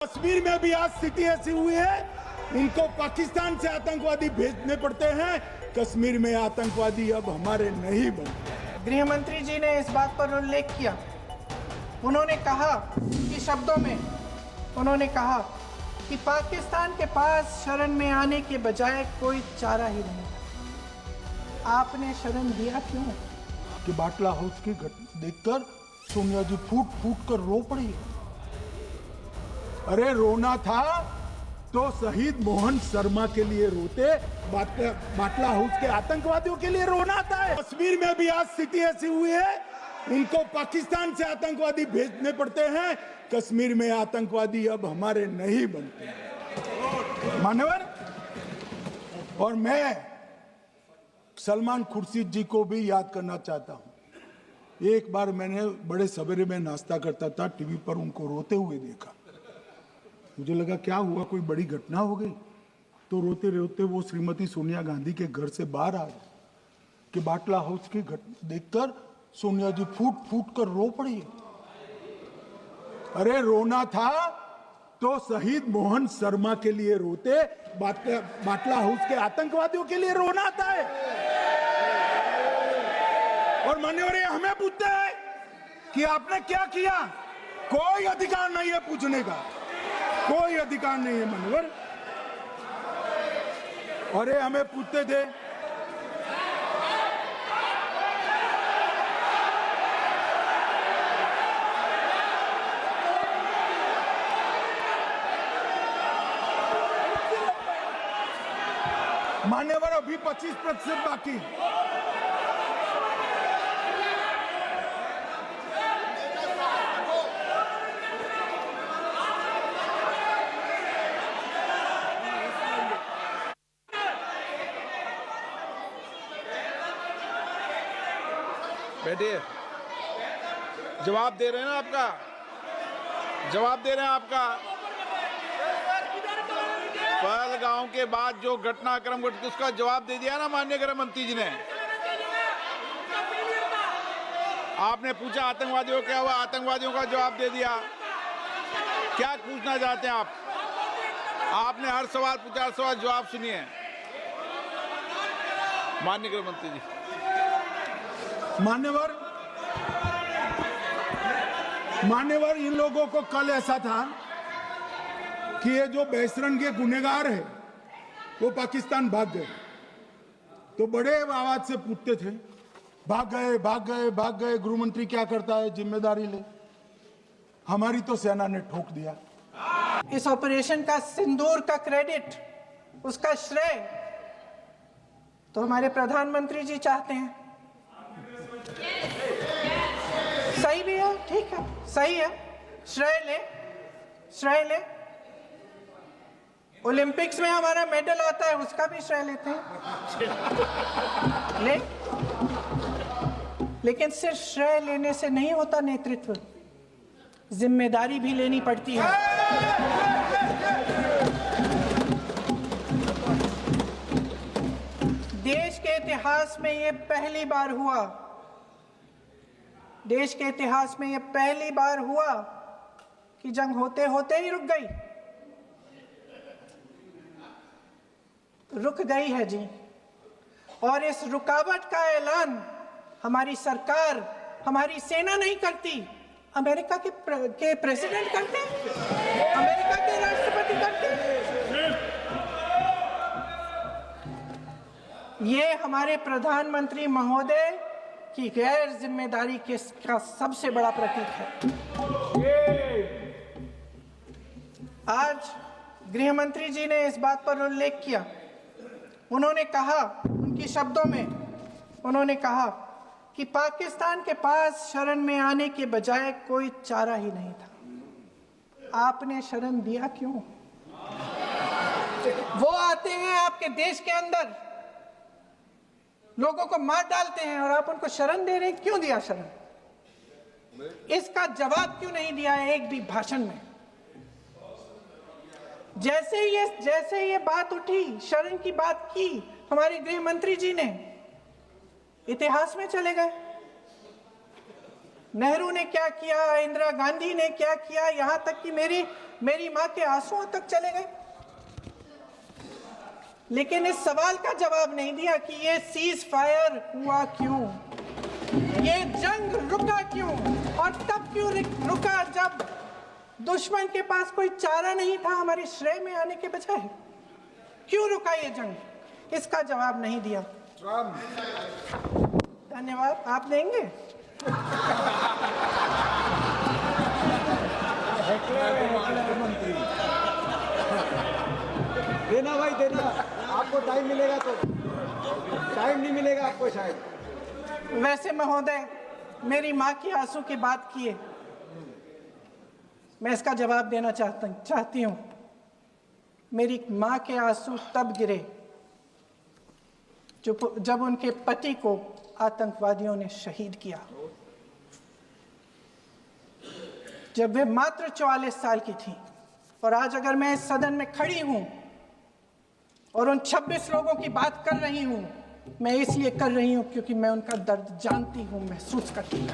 कश्मीर में भी आज स्थिति ऐसी हुई है, उनको पाकिस्तान से आतंकवादी भेजने पड़ते हैं। कश्मीर में आतंकवादी अब हमारे नहीं बनते। गृह मंत्री जी ने इस बात पर उल्लेख किया। उन्होंने कहा कि शब्दों में उन्होंने कहा कि पाकिस्तान के पास शरण में आने के बजाय कोई चारा ही नहीं। आपने शरण दिया क्यों? कि बाटला हाउस की घटना देखकर सोनिया जी फूट फूट कर रो पड़ी। अरे रोना था तो शहीद मोहन शर्मा के लिए रोते, बाटला हाउस के आतंकवादियों के लिए रोना था। कश्मीर में भी आज स्थिति ऐसी हुई है, उनको पाकिस्तान से आतंकवादी भेजने पड़ते हैं। कश्मीर में आतंकवादी अब हमारे नहीं बनते। मान्यवर, और मैं सलमान खुर्शीद जी को भी याद करना चाहता हूं। एक बार मैंने बड़े सवेरे में नाश्ता करता था, टीवी पर उनको रोते हुए देखा। मुझे लगा क्या हुआ, कोई बड़ी घटना हो गई। तो रोते रोते वो श्रीमती सोनिया गांधी के घर से बाहर आ गए कि बाटला हाउस की घटना देखकर सोनिया जी फूट फूट कर रो पड़ी। अरे रोना था तो शहीद मोहन शर्मा के लिए रोते, बाटला हाउस के आतंकवादियों के लिए रोना था। और मान्यवर हमें पूछते हैं कि आपने क्या किया। कोई अधिकार नहीं है पूछने का, कोई अधिकार नहीं है मान्यवर। और ये हमें पूछते थे मान्यवर, अभी 25% बाकी। बैठिए, जवाब दे रहे हैं ना, आपका जवाब दे रहे हैं। आपका पहलगांव के बाद जो घटनाक्रम घटित उसका जवाब दे दिया ना माननीय गृह मंत्री जी ने। आपने पूछा आतंकवादियों क्या हुआ, आतंकवादियों का जवाब दे दिया। क्या पूछना चाहते हैं आप? आपने हर सवाल पूछा, हर सवाल जवाब सुनिए माननीय गृह मंत्री जी। मान्यवर, इन लोगों को कल ऐसा था कि ये जो बेसरन के गुनहगार है वो पाकिस्तान भाग गए। तो बड़े आवाज से पूछते थे, भाग गए भाग गए भाग गए, गृहमंत्री क्या करता है, जिम्मेदारी ले। हमारी तो सेना ने ठोक दिया। इस ऑपरेशन का सिंदूर का क्रेडिट, उसका श्रेय तो हमारे प्रधानमंत्री जी चाहते हैं। सही भी है, ठीक है, सही है, श्रेय ले, श्रेय ले। ओलंपिक्स में हमारा मेडल आता है, उसका भी श्रेय लेते हैं, ले। लेकिन सिर्फ श्रेय लेने से नहीं होता नेतृत्व, जिम्मेदारी भी लेनी पड़ती है। देश के इतिहास में ये पहली बार हुआ, देश के इतिहास में यह पहली बार हुआ कि जंग होते होते ही रुक गई। रुक गई है जी। और इस रुकावट का ऐलान हमारी सरकार, हमारी सेना नहीं करती, अमेरिका के प्रेसिडेंट करते हैं, अमेरिका के राष्ट्रपति करते हैं। ये हमारे प्रधानमंत्री महोदय की गैर जिम्मेदारी का सबसे बड़ा प्रतीक है। आज गृह मंत्री जी ने इस बात पर उल्लेख किया। उन्होंने कहा, उनकी शब्दों में उन्होंने कहा कि पाकिस्तान के पास शरण में आने के बजाय कोई चारा ही नहीं था। आपने शरण दिया क्यों? वो आते हैं आपके देश के अंदर, लोगों को मार डालते हैं और आप उनको शरण दे रहे हैं। क्यों दिया शरण? इसका जवाब क्यों नहीं दिया है एक भी भाषण में? जैसे ये बात उठी, शरण की बात की, हमारे गृह मंत्री जी ने इतिहास में चले गए। नेहरू ने क्या किया, इंदिरा गांधी ने क्या किया, यहां तक कि मेरी मेरी मां के आंसुओं तक चले गए, लेकिन इस सवाल का जवाब नहीं दिया कि ये सीज फायर हुआ क्यों, ये जंग रुका क्यों, और तब क्यों रुका जब दुश्मन के पास कोई चारा नहीं था हमारे श्रेय में आने के बजाय। क्यों रुका ये जंग, इसका जवाब नहीं दिया। धन्यवाद, आप देंगे? देना भाई देना, आपको टाइम मिलेगा तो। टाइम नहीं मिलेगा आपको शायद। वैसे महोदय, मेरी माँ की आंसू की बात किए, मैं इसका जवाब देना चाहती हूँ। मेरी माँ के आंसू तब गिरे जब उनके पति को आतंकवादियों ने शहीद किया, जब वे मात्र 44 साल की थी। और आज अगर मैं इस सदन में खड़ी हूं और उन 26 लोगों की बात कर रही हूं, मैं इसलिए कर रही हूं क्योंकि मैं उनका दर्द जानती हूं, महसूस करती हूं।